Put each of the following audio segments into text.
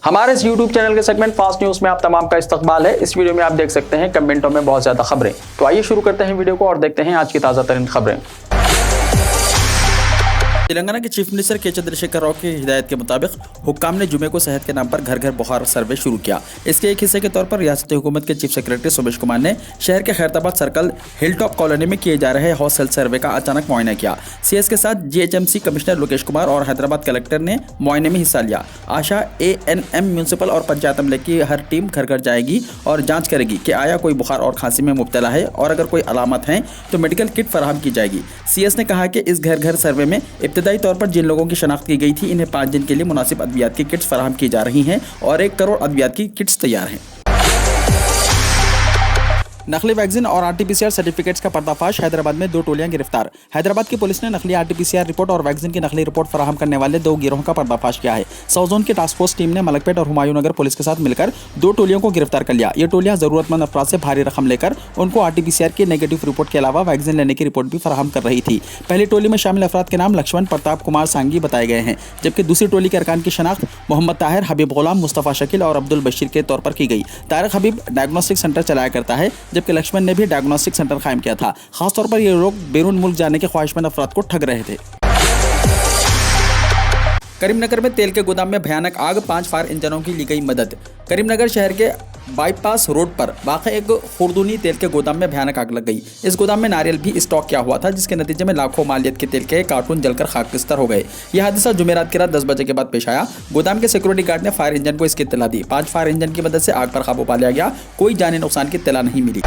हमारे इस YouTube channel के सेगमेंट फास्ट न्यूज में आप तमाम का इस्तकबाल है। इस वीडियो में आप देख सकते हैं कमेंटों में बहुत ज्यादा खबरें। तो आइए शुरू करते हैं वीडियो को और देखते हैं आज की ताजा तरीन खबरें। तेलंगाना के चीफ मिनिस्टर के चंद्रशेखर राव की हिदायत के मुताबिक हुक्काम ने जुमे को सेहत के नाम पर घर घर बुखार सर्वे शुरू किया। इसके एक हिस्से के तौर पर रियासती हुकूमत के चीफ सेक्रेटरी सोमेश कुमार ने शहर के खैरताबाद सर्कल हिलटॉप कॉलोनी में किए जा रहे हाउस हेल्थ सर्वे का अचानक मुआयना किया। सीएस के साथ जीएचएमसी कमिश्नर लोकेश कुमार और हैदराबाद कलेक्टर ने मुआयने में हिस्सा लिया। आशा, एएनएम, म्यूनसिपल और पंचायत अमले की हर टीम घर घर जाएगी और जाँच करेगी कि आया कोई बुखार और खांसी में मुब्तला है और अगर कोई अलामत है तो मेडिकल किट फराहम की जाएगी। सीएस ने कहा कि इस घर घर सर्वे में इब्तदाई तौर पर जिन लोगों की शनाख्त की गई थी इन्हें 5 दिन के लिए मुनासिब अद्वियात की किट्स फराहम की जा रही हैं और 1 करोड़ अद्वियात की किट्स तैयार हैं। नकली वैक्सीन और आरटीपीसीआर सर्टिफिकेट्स का पर्दाफाश। हैदराबाद में 2 टोलियां गिरफ्तार। हैदराबाद की पुलिस ने नकली आरटीपीसीआर रिपोर्ट और वैक्सीन की नकली रिपोर्ट फराहम करने वाले 2 गिरोहों का पर्दाफाश किया है। साउथ जोन की टास्क फोर्स टीम ने मलकपेट और हुमायूं नगर पुलिस के साथ मिलकर 2 टोलियों को गिरफ्तार कर लिया। ये टोलियां जरूरतमंद अफराद से भारी रकम लेकर उनको आरटीपीसीआर की नेगेटिव रिपोर्ट के अलावा वैक्सीन लेने की रिपोर्ट भी फराहम कर रही थी। पहली टोली में शामिल अफराद के नाम लक्ष्मण प्रताप कुमार सांगी बताए गए हैं, जबकि दूसरी टोली के अरकान की शनाख्त मोहम्मद ताहिर, हबीब गुलाम, मुस्तफ़ा शकील और अब्दुल बशीर के तौर पर की गई। तारिक हबीब डायग्नोस्टिक सेंटर चलाया करता है, जबकि लक्ष्मण ने भी डायग्नोस्टिक सेंटर कायम किया था। खासतौर पर ये लोग बैरून मुल्क जाने के ख्वाहिशमंद अफराद को ठग रहे थे। करीमनगर में तेल के गोदाम में भयानक आग, 5 फायर इंजनों की ली गई मदद। करीमनगर शहर के बाईपास रोड पर वाक़ एक खुर्दूनी तेल के गोदाम में भयानक आग लग गई। इस गोदाम में नारियल भी स्टॉक किया हुआ था, जिसके नतीजे में लाखों मालियत के तेल के कार्टून जलकर खाकस्तर हो गए। यह हादसा जुमेरात की रात 10 बजे के बाद पेश आया। गोदाम के सिक्योरिटी गार्ड ने फायर इंजन को इसकी इत्तला दी। 5 फायर इंजन की मदद से आग पर काबू पा लिया गया। कोई जानी नुकसान की इत्तला नहीं मिली।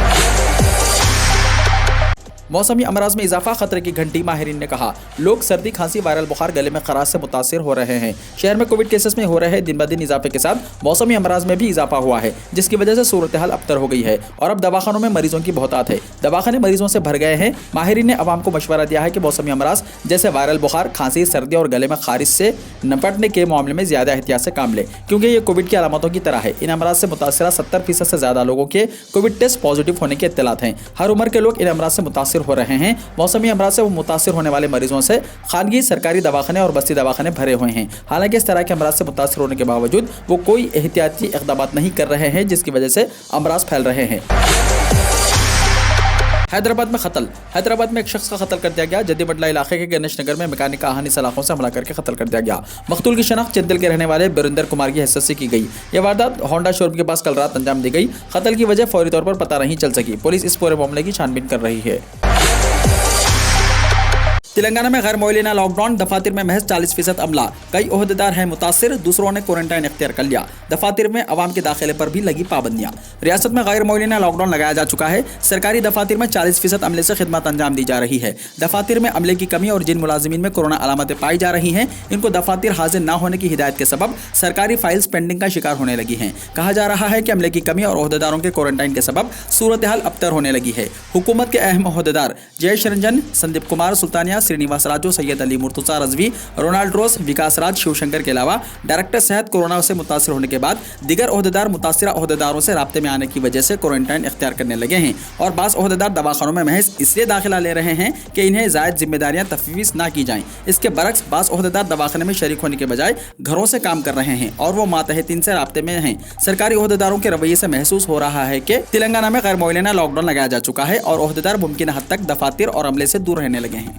मौसमी अमराज में इजाफा, खतरे की घंटी। माहिरीन ने कहा लोग सर्दी, खांसी, वायरल बुखार, गले में खराश से मुतासिर हो रहे हैं। शहर में कोविड केसेस में हो रहे दिन ब दिन इजाफे के साथ मौसमी अमराज में भी इजाफा हुआ है, जिसकी वजह से सूरत हाल अबतर हो गई है और अब दवाखानों में मरीजों की बहुतात है। दवाखाने मरीजों से भर गए हैं। माहिरीन ने अवाम को मशवरा दिया है कि मौसमी अमराज जैसे वायरल बुखार, खांसी, सर्दी और गले में खारिश से निपटने के मामले में ज्यादा एहतियात से काम लें, क्योंकि ये कोविड की अलामतों की तरह है। इन अमराज से मुतासरा 70% से ज्यादा लोगों के कोविड टेस्ट पॉजिटिव होने के इत्तलात हैं। हर उम्र के लोग इन अमराज से मुतासिर हो रहे हैं। मौसमी अमराज से वो मुतासिर होने वाले मरीजों से खानगी, सरकारी दवाखाने और बस्ती दवाखाने भरे हुए हैं। हालांकि इस तरह के अमराज से मुतासिर होने के बावजूद वो कोई एहतियाती इक़दाम नहीं कर रहे हैं, जिसकी वजह से अमराज फैल रहे हैं। हैदराबाद में कत्ल। हैदराबाद में एक शख्स का कत्ल कर दिया गया। जद्दीमंडला इलाके के गणेश नगर में मैकेनिक का आहानी सलाखों से हमला करके कत्ल कर दिया गया। मकतूल की शनाख्त चंदिल के रहने वाले बिरेंद्र कुमार की हैसियत से की गई। यह वारदात होंडा शोरूम के पास कल रात अंजाम दी गई। कत्ल की वजह फौरी तौर पर पता नहीं चल सकी। पुलिस इस पूरे मामले की छानबीन कर रही है। तेलंगाना में गैर मुअल्लिना लॉकडाउन। दफातर में महज 40% अमला। कई ओहदेदार हैं मुतासिर, दूसरों ने क्वारंटाइन इख्तियार कर लिया। दफातर में अवाम के दाखिले पर भी लगी पाबंदियां। रियासत में गैर मुअल्लिना लॉकडाउन लगाया जा चुका है। सरकारी दफातर में 40% अमले से खिदमत अंजाम दी जा रही है। दफातर में अमले की कमी और जिन मुलाजिमीन में कोरोना अलामतें पाई जा रही हैं, इनको दफातर हाजिर न होने की हिदायत के सबब सरकारी फाइल्स पेंडिंग का शिकार होने लगी हैं। कहा जा रहा है कि अमले की कमी और ओहदेदारों के क्वारंटाइन के सबब सूरत हाल अबतर होने लगी है। हुकूमत के अहम ओहदेदार जयेश रंजन, संदीप कुमार सुल्तानिया, श्रीनिवास राजू, सैयद अली मुर्तजा रजवी, रोनाल्ड रोज, विकास राज, शिवशंकर के अलावा डायरेक्टर सेहत कोरोना से मुतासिर होने के बाद दीगर ओहदेदार मुतासिरा ओहदेदारों से राब्ते में आने की वजह से क्वारंटाइन इख्तियार करने लगे हैं और बास ओहदेदार दवाखानों में महज इसलिए दाखिला ले रहे हैं कि इन्हें जायद जिम्मेदारियां तफवीज़ ना की जाएं। इसके बरक्स बास ओहदेदार दवाखाने में शरीक होने के बजाय घरों से काम कर रहे हैं और वो मातहतीन से राब्ते में हैं। सरकारी ओहदेदारों के रवैये से महसूस हो रहा है कि तेलंगाना में गैर मुअल्लिना लॉकडाउन लगाया जा चुका है और ओहदेदार मुमकिन हद तक दफातर और अमले से दूर रहने लगे हैं।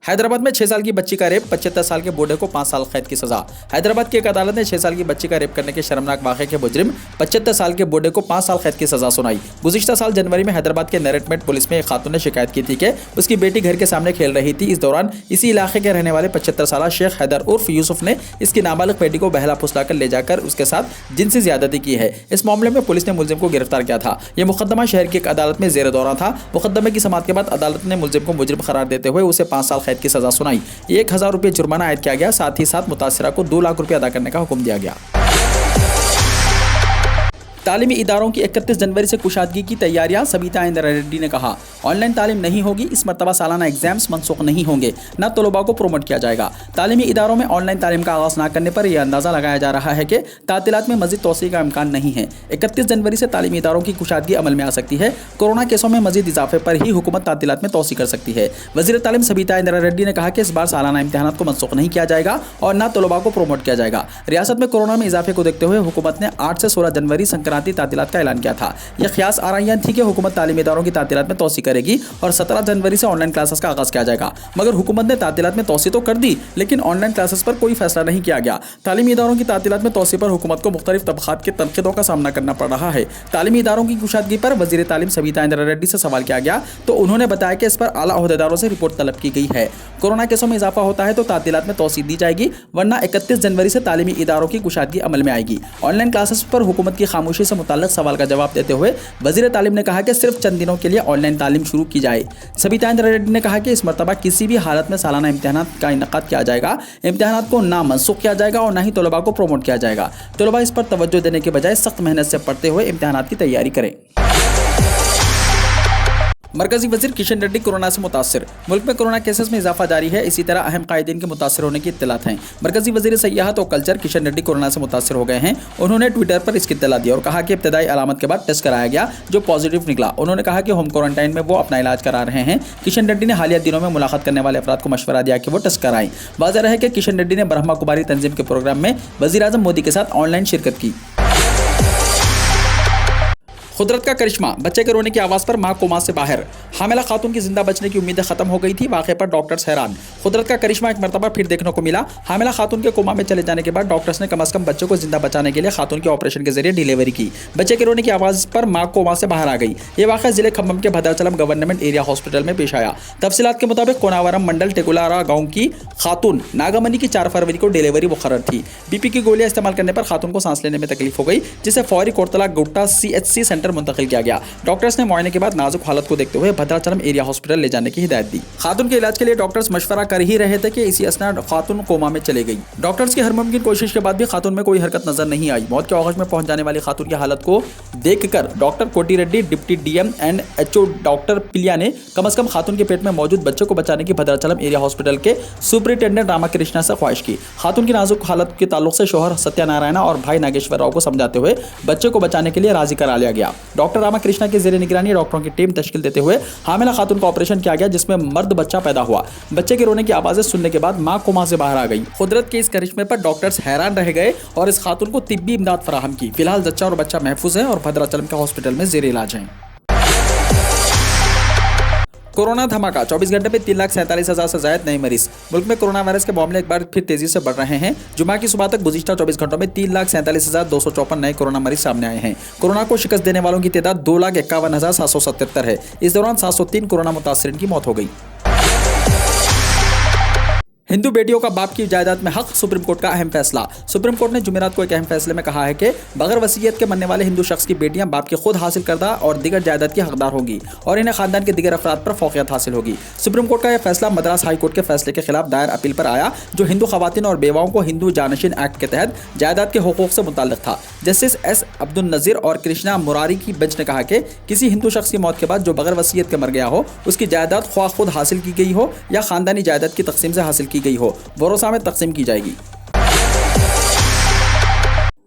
हैदराबाद में 6 साल की बच्ची का रेप, 75 साल के बूढ़े को 5 साल कैद की सजा। हैदराबाद की एक अदालत ने 6 साल की बच्ची का रेप करने के शर्मनाक वाक़े के मुजरिम 75 साल के बूढ़े को 5 साल कैद की सजा सुनाई। गुज़िश्ता साल जनवरी में हैदराबाद के नरेटमेट पुलिस में एक खातून ने शिकायत की थी कि उसकी बेटी घर के सामने खेल रही थी। इस दौरान इसी इलाके के रहने वाले 75 साल शेख हैदर उर्फ यूसुफ ने इसकी नाबालिग बेटी को बहला फुसला कर ले जाकर उसके साथ जिनसी ज्यादती की है। इस मामले में पुलिस ने मुलजिम को गिरफ्तार किया था। यह मुकदमा शहर की एक अदालत में जेर दौरा था। मुकदमे की समाअत के बाद अदालत ने मुलजिम को मुजरिम करार देते हुए उसे 5 साल कैद की सजा सुनाई। 1000 रुपये जुर्माना आयद किया गया। साथ ही साथ मुतासिरा को 2 लाख रुपये अदा करने का हुक्म दिया गया। तालीमी इदारों की 31 जनवरी से कुशादगी की तैयारियां, सबिता इंदिरा रेड्डी ने कहा। ऑनलाइन तालीम नहीं होगी, इस मरतबा सालाना एग्जाम्स मनसूख नहीं होंगे, न तलबा को प्रोमोट किया जाएगा। तालीमी इदारों में ऑनलाइन तालीम का आगाज न करने पर यह अंदाजा लगाया जा रहा है कि तातीलात में मजीद तोसी का इम्कान नहीं है। 31 जनवरी से तालीमी इदारों की कुशादगी अमल में आ सकती है। कोरोना केसों में मजीद इजाफे पर ही हुकूमत तातीलात में तोसी कर सकती है। वज़ीर तालीम सबिता इंदिरा रेड्डी ने कहा कि इस बार सालाना इम्तिहान को मनसूख नहीं किया जाएगा और न तलबा को प्रोमोट किया जाएगा। रियासत में कोरोना में इजाफे को देखते हुए हुकूमत ने 8 से 16 जनवरी संक्रांति तातीलात का ऐलान किया था। यह ख्यास आराइयां थी कि हुकूमत तालीमी इदारों की तातीलात में तोसी करेगी और 17 जनवरी से ऑनलाइन क्लासेस का आगाज किया जाएगा। मगर हुकूमत ने तातीलात में तोसी तो कर दी, लेकिन ऑनलाइन क्लासेस पर कोई फैसला नहीं किया गया। तालीमी इदारों की तातीलात में तोसी पर हुकूमत को मुख्तलिफ तबकात के तनकीदों का सामना करना पड़ रहा है। तालीमी इदारों की कुशादगी पर वज़ीर तालीम सबिता इंदिरा रेड्डी से सवाल किया गया तो उन्होंने बताया कि इस पर आला ओहदेदारों से रिपोर्ट तलब की गई है। कोरोना केसों में इजाफा होता है तो तातीलात में तोसी दी जाएगी, वरना 31 जनवरी से तालीमी इदारों की कुशादगी अमल में आएगी। ऑनलाइन क्लासेस पर हुकूमत की खामोशी से मुताल्लिक सवाल का जवाब देते हुए वज़ीर तालीम ने कहा कि सिर्फ चंद दिनों के लिए ऑनलाइन तालीम शुरू की जाए। सबिता इंदिरा रेड्डी ने कहा कि इस मरतबा किसी भी हालत में सालाना इम्तिहान का इनेकाद किया जाएगा। इम्तिहान को ना मनसूख किया जाएगा और ना ही तलबा को प्रोमोट किया जाएगा। तलबा इस पर तवज्जो देने के बजाय सख्त मेहनत से पढ़ते हुए इम्तिहान की तैयारी करें। मरकजी वजीर किशन रेड्डी कोरोना से मुतासिर। मुल्क में कोरोना केसेस में इजाफा जारी है, इसी तरह अहम कायदीन के मुतासिर होने की इत्तलात हैं। मरकजी वजीर सयाहत और कल्चर किशन रेड्डी कोरोना से मुतासिर हो गए हैं। उन्होंने ट्विटर पर इसकी इत्तला दी और कहा कि इब्तदाई अलामत के बाद टेस्ट कराया गया जो पॉजिटिव निकला। उन्होंने कहा कि होम क्वारंटाइन में वो अपना इलाज करा रहे हैं। किशन रेड्डी ने हालिया दिनों में मुलाकात करने वाले अफराद को मशवरा दिया कि वो टेस्ट कराएं। वाज़ेह है कि किशन रेड्डी ने ब्रह्मा कुमारी तंजीम के प्रोग्राम में वज़ीर आज़म मोदी के साथ ऑनलाइन शिरकत की। खुदरत का करिश्मा, बच्चे के रोने की आवाज़ पर मां कोमा से बाहर। हामिला खातून की जिंदा बचने की उम्मीदें खत्म हो गई थी। वाक़े पर डॉक्टर्स हैरान। खुदरत का करिश्मा एक मरतबा फिर देखने को मिला। हामिला खातून के कोमा में चले जाने के बाद डॉक्टर्स ने कम अज़ कम बच्चे को जिंदा बचाने के लिए खातून के ऑपरेशन के जरिए डिलीवरी की। बच्चे के रोने की आवाज़ पर मां कोमा से बाहर आ गई। ये वाक़ा जिले खम्भम के भद्राचलम गवर्नमेंट एरिया हॉस्पिटल में पेश आया। तफसीलात के मुताबिक कोनावरम मंडल टेकुलारा गाँव की खातून नागामनी की 4 फरवरी को डिलीवरी मुकर्रर थी। बीपी की गोलियां इस्तेमाल करने पर खातून को सांस लेने में तकलीफ हो गई, जिसे फौरी कोरतला गुट्टा CHC सेंटर मुंतकिल किया गया। डॉक्टर्स ने मुआयने के बाद नाजुक हालत को देखते हुए भद्राचलम एरिया हॉस्पिटल ले जाने की हिदायत दी। खातून के इलाज के लिए डॉक्टर्स मशवरा कर ही रहे थे कि इसी असना खातून कोमा में चले गई। डॉक्टर्स की हर मुमकिन कोशिश के बाद भी खातून में कोई हरकत नजर नहीं आई। मौत के आगोश में पहुंच जाने वाली खातून की हालत को देखकर डॉक्टर कोटी Reddy, deputy DM and HO doctor पिलिया ने कम अज कम खातून के पेट में मौजूद बच्चे को बचाने की भद्राचलम एरिया हॉस्पिटल के सुपरिटेंडेंट रामाकृष्णा से ख्वाहिश की। खातून की नाजुक हालत के ताल्लुक से शोहर सत्यानारायण और भाई नागेश्वर राव को समझाते हुए बच्चे को बचाने के लिए राजी करा लिया गया। डॉक्टर रामाकृष्णा के जेर निगरानी डॉक्टरों की टीम तश्कील देते हुए हामिला खातून का ऑपरेशन किया गया, जिसमें मर्द बच्चा पैदा हुआ। बच्चे के रोने की आवाजें सुनने के बाद मां कोमा से बाहर आ गई। कुदरत के इस करिश्मे पर डॉक्टर्स हैरान रह गए और इस खातून को तिब्बी इमदाद फराहम की। फिलहाल जच्चा और बच्चा महफूज है और भद्राचलम के हॉस्पिटल में जेर इलाज है। कोरोना धमाका, 24 घंटे में 3,47,000 से ज्यादा नए मरीज। मुल्क में कोरोना वायरस के मामले एक बार फिर तेजी से बढ़ रहे हैं। जुमा की सुबह तक गुज़िश्ता 24 घंटों में 3,47,254 नए कोरोना मरीज सामने आए हैं। कोरोना को शिकस्त देने वालों की तादाद 2,51,777 है। इस दौरान 703 कोरोना मुतासिरीन की मौत हो गई। हिंदू बेटियों का बाप की जायदाद में हक, सुप्रीम कोर्ट का अहम फैसला। सुप्रीम कोर्ट ने जुमेरात को एक अहम फैसले में कहा है कि बगैर वसीयत के मरने वाले हिंदू शख्स की बेटियां बाप की खुद हासिल करदा और दीगर जायदाद की हकदार होंगी और इन्हें खानदान के दीगर अफराद पर फौकियत हासिल होगी। सुप्रीम कोर्ट का यह फैसला मद्रास हाई कोर्ट के फैसले के खिलाफ दायर अपील पर आया, जो हिंदू खवातीन और बेवाओं को हिंदू जानशीन एक्ट के तहत जायदाद के हुकूक से मुताल्लिक था। जस्टिस S अब्दुल नज़ीर और कृष्णा मुरारी की बेंच ने कहा कि किसी हिंदू शख्स की मौत के बाद जो बगैर वसीयत के मर गया हो, उसकी जायदाद ख्वाह खुद हासिल की गई हो या खानदानी जायदाद की तकसीम से हासिल की गई हो, वरोसा में तकसीम की जाएगी।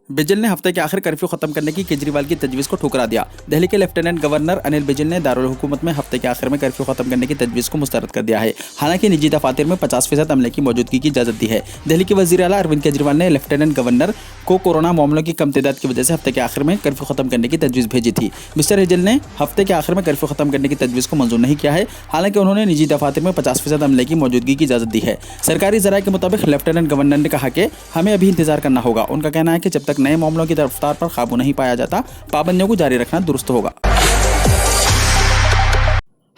बिजल ने हफ्ते के आखिर कर्फ्यू खत्म करने की केजरीवाल की तजवीज़ को ठुकरा दिया। दिल्ली के लेफ्टिनेंट गवर्नर अनिल बिजल ने दारुल हुकूमत में हफ्ते के आखिर में कर्फ्यू खत्म करने की तजवीज़ को मुस्तरद कर दिया है। हालांकि निजी दफातर में 50% अमले की मौजूदगी की इजाज़त दी है। दिल्ली के वज़ीर आला अरविंद केजरीवाल ने लेफ्टिनेंट गवर्नर को कोरोना मामलों की कम तादाद की वजह से हफ्ते के आखिर में कर्फ्यू खत्म करने की तजवीज़ भेजी थी। मिस्टर हिजल ने हफ्ते के आखिर में कर्फ्यू खत्म करने की तजवीज़ को मंजूर नहीं किया है। हालांकि उन्होंने निजी दफातर में 50% अमले की मौजूदगी की इजाज़त दी है। सरकारी ज़राए के मुताबिक लेफ्टिनेंट गवर्नर ने कहा कि हमें अभी इंतजार करना होगा। उनका कहना है कि जब तक नए मामलों की रफ्तार पर काबू नहीं पाया जाता, पाबंदियों को जारी रखना दुरुस्त होगा।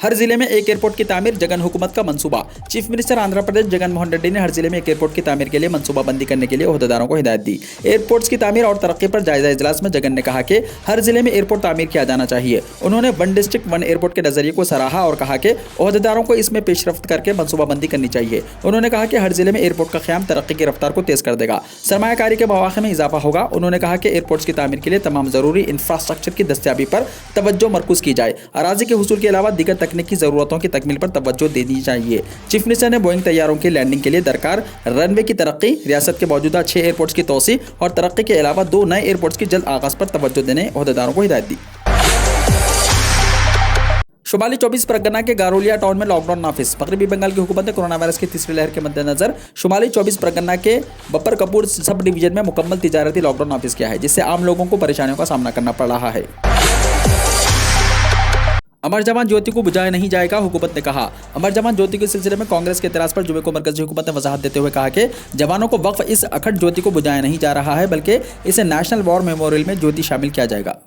हर जिले में एक एयरपोर्ट की तामीर, जगन हुकूमत का मंसूबा। चीफ मिनिस्टर आंध्र प्रदेश जगन मोहन रेड्डी ने हर जिले में एक एयरपोर्ट की तामीर के लिए मंसूबाबंदी करने के लिए ओहदेदारों को हिदायत दी। एयरपोर्ट्स की तामीर और तरक्की पर जायजा इजलास में जगन ने कहा कि हर जिले में एयरपोर्ट तामीर किया जाना चाहिए। उन्होंने वन डिस्ट्रिक्ट वन एयरपोर्ट के नजरिए को सराहा और कहा कि ओहदेदारों को इसमें पेशरफ्त करके मंसूबाबंदी करनी चाहिए। उन्होंने कहा कि हर जिले में एयरपोर्ट का क़याम तरक्की की रफ्तार को तेज कर देगा, सरमायाकारी के मौक़े में इजाफा होगा। उन्होंने कहा कि एयरपोर्ट्स की तामीर के लिए तमाम जरूरी इंफ्रास्ट्रक्चर की दस्तियाबी पर तवज्जो मरकूज की जाए। अराजी के हुसूल के अलावा दीगर तकनीकी जरूरतों की तकमील पर तवज्जो देनी चाहिए। चीफ मिनिस्टर ने बोइंग तैयारों की लैंडिंग के लिए दरकार रनवे की तरक्की, रियासत के मौजूदा 6 एयरपोर्ट्स की तोसी और तरक्की के अलावा 2 नए एयरपोर्ट्स की जल्द आगाज पर तवज्जो देने ओहदेदारों को हिदायत दी। शुमाली 24 परगना के गारोलिया टाउन में लॉकडाउन नाफिज। मगरबी बंगाल की हुकूमत ने कोरोना वायरस की तीसरी लहर के मद्देनजर शुमाली 24 परगना के बप्पर कपूर सब डिवीजन में मुकम्मल तिजारती लॉकडाउन नाफिज किया है, जिससे आम लोगों को परेशानियों का सामना करना पड़ रहा है। अमर जवान ज्योति को बुझाया नहीं जाएगा, हुकूमत ने कहा। अमर जवान ज्योति के सिलसिले में कांग्रेस के एतराज पर जुमे को मरकजी हुकूमत ने वजाहत देते हुए कहा कि जवानों को वक्फ इस अखंड ज्योति को बुझाया नहीं जा रहा है, बल्कि इसे नेशनल वॉर मेमोरियल में ज्योति शामिल किया जाएगा।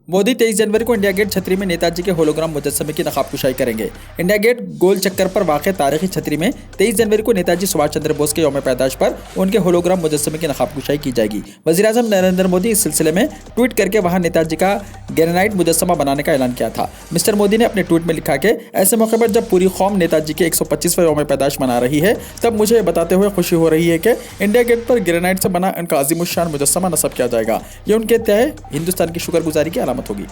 मोदी 23 जनवरी को इंडिया गेट छतरी में नेताजी के होलोग्राम मुजस्समे की नकाबकुशाई करेंगे। इंडिया गेट गोल चक्कर पर वाक़ तारीखी छतरी में 23 जनवरी को नेताजी सुभाष चंद्र बोस के यौम पैदाश पर उनके होलोग्राम मुजस्समे की नकाबकुशाई की जाएगी। वज़ीर-ए-आज़म नरेंद्र मोदी इस सिलसिले में ट्वीट करके वहां नेताजी का ग्रेनाइट मुजस्समा बनाने का ऐलान किया था। मिस्टर मोदी ने अपने ट्वीट में लिखा कि ऐसे मौके पर जब पूरी कौम नेताजी के 125वें यौम पैदाश मना रही है, तब मुझे बताते हुए खुशी हो रही है कि इंडिया गेट पर ग्रेनाइट से बना उनका अज़ीमुश्शान मुजस्समा नस्ब किया जाएगा। ये उनके तय हिंदुस्तान की शुक्रगुजारी की अलामत होगी।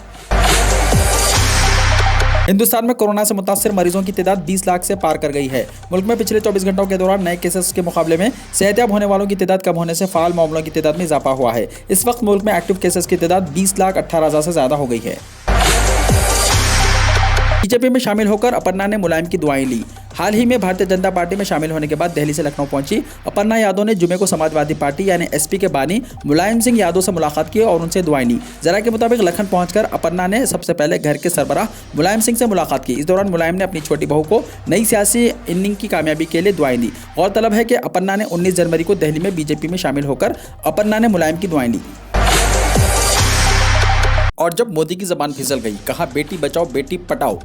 हिंदुस्तान में कोरोना से मुतासिर मरीजों की तादाद 20 लाख से पार कर गई है। मुल्क में पिछले 24 घंटों के दौरान नए केसेस के मुकाबले में सेहतयाब होने वालों की तादाद कम होने से फाल मामलों की तादाद में इजाफा हुआ है। इस वक्त मुल्क में एक्टिव केसेस की तादाद 20,18,000 से ज्यादा हो गई है। बीजेपी में शामिल होकर अपर्णा ने मुलायम की दुआएं ली। हाल ही में भारतीय जनता पार्टी में शामिल होने के बाद दिल्ली से लखनऊ पहुंची अपर्णा यादव ने जुमे को समाजवादी पार्टी यानी एसपी के बानी मुलायम सिंह यादव से मुलाकात की और उनसे दुआएं ली। जरा के मुताबिक लखनऊ पहुंचकर अपर्णा ने सबसे पहले घर के सरबराह मुलायम सिंह से मुलाकात की। इस दौरान मुलायम ने अपनी छोटी बहू को नई सियासी इनिंग की कामयाबी के लिए दुआएं दी। गौरतलब है कि अपर्णा ने 19 जनवरी को दिल्ली में बीजेपी में शामिल होकर अपर्णा ने मुलायम की दुआएं ली। और जब मोदी की जबान फिसल गई, कहा बेटी बचाओ बेटी पढ़ाओ।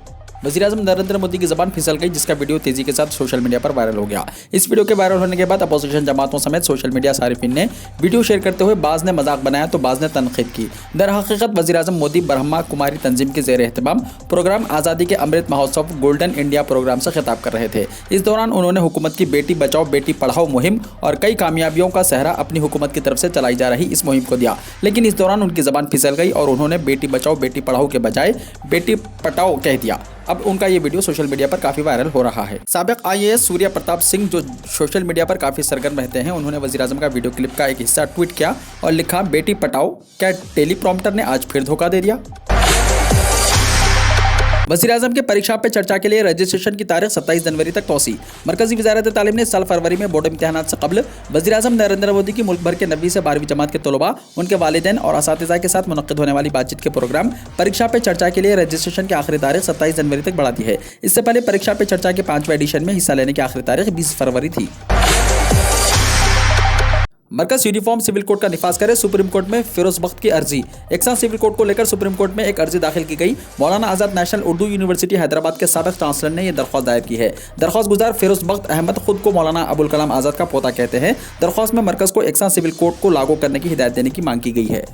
वज़ीर-ए-आज़म नरेंद्र मोदी की जबान फिसल गई, जिसका वीडियो तेजी के साथ सोशल मीडिया पर वायरल हो गया। इस वीडियो के वायरल होने के बाद अपोजिशन जमातों समेत सोशल मीडिया सारिफिन ने वीडियो शेयर करते हुए बाज़ ने मजाक बनाया तो बाज़ ने तनकीद की। दरहकीकत वज़ीर-ए-आज़म मोदी ब्रह्मा कुमारी तंजीम के ज़ेर एहतमाम प्रोग्राम आज़ादी के Amrit Mahotsav golden India programme से खिताब कर रहे थे। इस दौरान उन्होंने हुकूमत की बेटी बचाओ बेटी पढ़ाओ मुहिम और कई कामयाबियों का सेहरा अपनी हुकूमत की तरफ से चलाई जा रही इस मुहिम को दिया, लेकिन इस दौरान उनकी जबान फिसल गई और उन्होंने बेटी बचाओ बेटी पढ़ाओ के बजाय बेटी पटाओ कह दिया। अब उनका ये वीडियो सोशल मीडिया पर काफी वायरल हो रहा है। साबिक IAS सूर्य प्रताप सिंह, जो सोशल मीडिया पर काफी सरगर्म रहते हैं, उन्होंने वज़ीर-ए-आज़म का वीडियो क्लिप का एक हिस्सा ट्वीट किया और लिखा, बेटी पटाओ, क्या टेलीप्रॉम्प्टर ने आज फिर धोखा दे दिया। वज़ीर-ए-आज़म के परीक्षा पे चर्चा के लिए रजिस्ट्रेशन की तारीख 27 जनवरी तक तोसी। मरकजी वज़ारत तालीम ने इस साल फरवरी में बोर्ड इम्तिहानात से कबल वज़ीर-ए-आज़म नरेंद्र मोदी की मुल्क भर के 9वीं से 12वीं जमात के तलबा, उनके वालिदैन और असातिज़ा के साथ मुनक़्क़िद होने वाली बातचीत के प्रोग्राम परीक्षा पे चर्चा के लिए रजिस्ट्रेशन की आखिरी तारीख 27 जनवरी तक बढ़ा दी है। इससे पहले परीक्षा पे चर्चा के 5वें एडिशन में हिस्सा लेने की आखिरी तारीख 20 फरवरी थी। मरकज यूनिफॉर्म सिविल कोड का निफाज करे, सुप्रीम कोर्ट में फिरोज बख्त की अर्जी। एक साथ सिविल कोड को लेकर सुप्रीम कोर्ट में एक अर्जी दाखिल की गई। मौलाना आज़ाद नेशनल उर्दू यूनिवर्सिटी हैदराबाद के साबिक चांसलर ने यह दरख्वास्त दायर की है। दरख्वास्त गुजार फिरोज बख्त अहमद खुद को मौलाना अबुल कलाम आज़ाद का पोता कहते हैं। दरख्वास्त में मरकज को एक साथ सिविल कोड को लागू करने की हिदायत देने की मांग की गई है।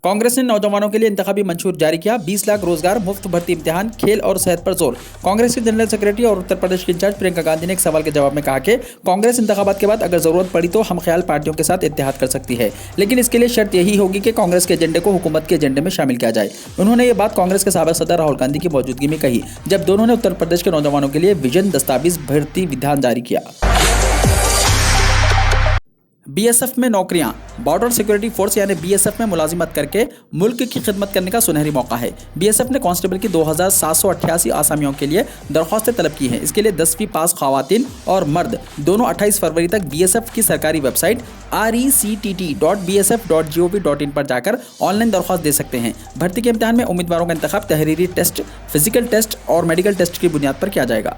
कांग्रेस ने नौजवानों के लिए इंतखाबी मंशूर जारी किया। 20 लाख रोजगार, मुफ्त भर्ती इम्तिहान, खेल और सेहत पर जोर। कांग्रेस के जनरल सेक्रेटरी और उत्तर प्रदेश की इंचार्ज प्रियंका गांधी ने एक सवाल के जवाब में कहा कि कांग्रेस इंतखाबात के बाद अगर जरूरत पड़ी तो हम ख्याल पार्टियों के साथ इत्तेहाद कर सकती है, लेकिन इसके लिए शर्त यही होगी कि कांग्रेस के एजेंडे को हुकूमत के एजेंडे में शामिल किया जाए। उन्होंने ये बात कांग्रेस के साबिक सदर राहुल गांधी की मौजूदगी में कही, जब दोनों ने उत्तर प्रदेश के नौजवानों के लिए विजन दस्तावेज भर्ती विधान जारी किया। BSF में नौकरियां, बॉर्डर सिक्योरिटी फोर्स यानी BSF में मुलाजिमत करके मुल्क की खिदमत करने का सुनहरी मौका है। BSF ने कांस्टेबल की 2788 आसामियों के लिए दरख्वास्तें तलब की हैं। इसके लिए 10वीं पास खवातीन और मर्द दोनों 28 फरवरी तक BSF की सरकारी वेबसाइट rectt.bsf.gov.in पर जाकर ऑनलाइन दरख्वास्त दे सकते हैं। भर्ती के इम्तिहान में उम्मीदवारों का इंतखाब तहरीरी टेस्ट, फिजिकल टेस्ट और मेडिकल टेस्ट की बुनियाद पर किया जाएगा।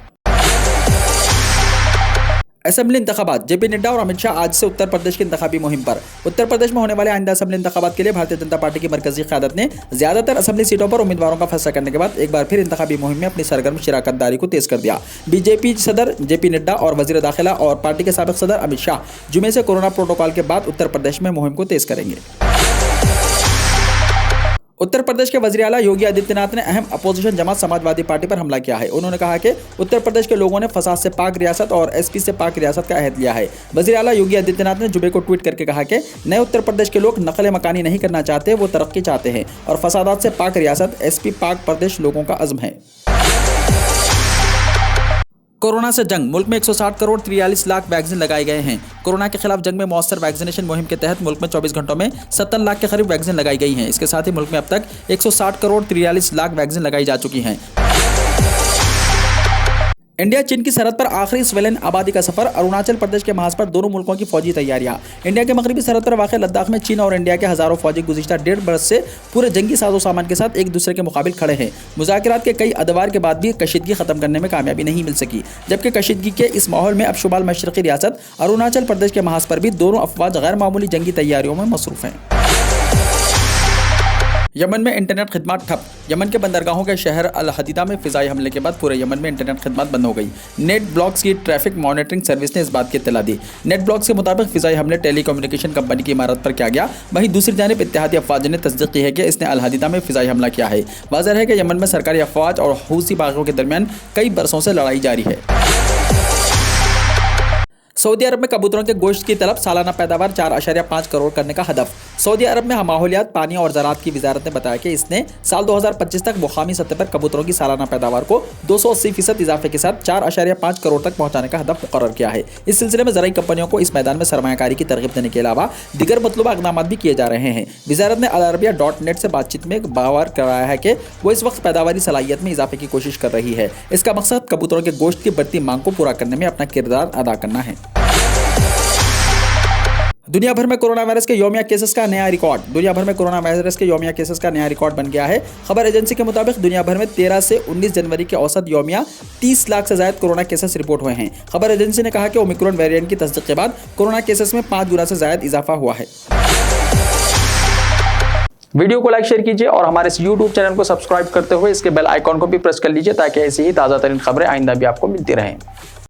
असेंबली इंतखाबात, जेपी नड्डा और अमित शाह आज से उत्तर प्रदेश की इंतखाबी मुहिम पर। उत्तर प्रदेश में होने वाले आइंदा असेंबली इंतखाबात के लिए भारतीय जनता पार्टी की मरकजी क़यादत ने ज्यादातर असेंबली सीटों पर उम्मीदवारों का फैसला करने के बाद एक बार फिर इंतखाबी मुहिम में अपनी सरगर्म शिराकतदारी को तेज कर दिया। बीजेपी सदर जेपी नड्डा और वजीर दाखिला और पार्टी के साबिक सदर अमित शाह जुमे से कोरोना प्रोटोकॉल के बाद उत्तर प्रदेश में मुहिम को तेज करेंगे। उत्तर प्रदेश के वज़ीर आला योगी आदित्यनाथ ने अहम अपोजिशन जमात समाजवादी पार्टी पर हमला किया है। उन्होंने कहा कि उत्तर प्रदेश के लोगों ने फसाद से पाक रियासत और एसपी से पाक रियासत का अहद लिया है। वज़ीर आला योगी आदित्यनाथ ने जुमे को ट्वीट करके कहा कि नए उत्तर प्रदेश के लोग नकल मकानी नहीं करना चाहते, वो तरक्की चाहते हैं और फसादात से पाक रियासत एसपी पाक प्रदेश लोगों का अज़्म है। कोरोना से जंग, मुल्क में 160 करोड़ 43 लाख वैक्सीन लगाए गए हैं। कोरोना के खिलाफ जंग में मौसर वैक्सीनेशन मुहिम के तहत मुल्क में 24 घंटों में 70 लाख के करीब वैक्सीन लगाई गई हैं। इसके साथ ही मुल्क में अब तक 160 करोड़ 43 लाख वैक्सीन लगाई जा चुकी हैं। इंडिया चीन की सरहद पर आखिरी सिविलियन आबादी का सफर, अरुणाचल प्रदेश के महाज पर दोनों मुल्कों की फौजी तैयारियां। इंडिया के मगरबी सरहद पर वाक़ लद्दाख में चीन और इंडिया के हज़ारों फौजी गुज़िश्ता 1.5 बरस से पूरे जंगी साजो सामान के साथ एक दूसरे के मुकाबिल खड़े हैं। मुज़ाकरात के कई अदवार के बाद भी कशीदगी ख़त्म करने में कामयाबी नहीं मिल सकी, जबकि कशीदगी के इस माहौल में अब शुमाल मशरक़ी रियासत अरुणाचल प्रदेश के महाज पर भी दोनों अफवाज गैर मामूली जंगी तैयारियों में मसरूफ़ हैं। यमन में इंटरनेट खिदमत ठप, यमन के बंदरगाहों के शहर अल हदीदा में फ़िज़ाई हमले के बाद पूरे यमन में इंटरनेट खिदमत बंद हो गई। नेट ब्लॉक्स की ट्रैफिक मॉनिटरिंग सर्विस ने इस बात की इत्तला दी। नेट ब्लॉक्स के मुताबिक फ़िज़ाई हमले टेलीकम्युनिकेशन कंपनी की इमारत पर किया गया। वहीं दूसरी जानिब इत्तेहादी अफवाज ने तस्दीक की है कि इसने अल हदीदा में फ़िज़ाई हमला किया है। वाज़ेह है कि यमन में सरकारी अफवाज और हूसी बागियों के दरमियान कई बरसों से लड़ाई जारी है। सऊदी अरब में कबूतरों के गोश्त की तलब, सालाना पैदावार 4.5 करोड़ करने का हदफ। सऊदी अरब में माहौलियात, पानी और ज़राअत की वजारत ने बताया कि इसने साल 2025 तक मुकामी सतह पर कबूतरों की सालाना पैदावार को 280% इजाफे के साथ 4.5 करोड़ तक पहुंचाने का हदफ मुकर्रर किया है। इस सिलसिले में ज़राई कंपनियों को इस मैदान में सरमायाकारी की तरगीब देने के अलावा दीगर मतलूबा इक़दाम भी किए जा रहे हैं। वज़ारत ने अल अरबिया.net से बातचीत में बावर कराया है कि वो इस वक्त पैदावारी सलाहियत में इजाफे की कोशिश कर रही है। इसका मकसद कबूतरों के गोश्त की बढ़ती मांग को पूरा करने में अपना किरदार अदा करना है। दुनिया भर में कोरोना वायरस के यौमिया केसेस का नया रिकॉर्ड, दुनिया भर में कोरोना वायरस के यौमिया केसेस का नया रिकॉर्ड बन गया है। खबर एजेंसी के मुताबिक दुनिया भर में 13 से 19 जनवरी के औसत यौमिया 30 लाख से ज़्यादा कोरोना केसेस रिपोर्ट हुए हैं। खबर एजेंसी ने कहा कि ओमिक्रॉन वेरिएंट की तस्दीक के बाद कोरोना केसेस में 5 गुना से ज़्यादा इजाफा हुआ है। वीडियो को लाइक शेयर कीजिए और हमारे इस YouTube चैनल को सब्सक्राइब करते हुए इसके बेल आइकॉन को भी प्रेस कर लीजिए ताकि ऐसी ही ताज़ा तरीन खबरें आइंदा भी आपको मिलती रहें।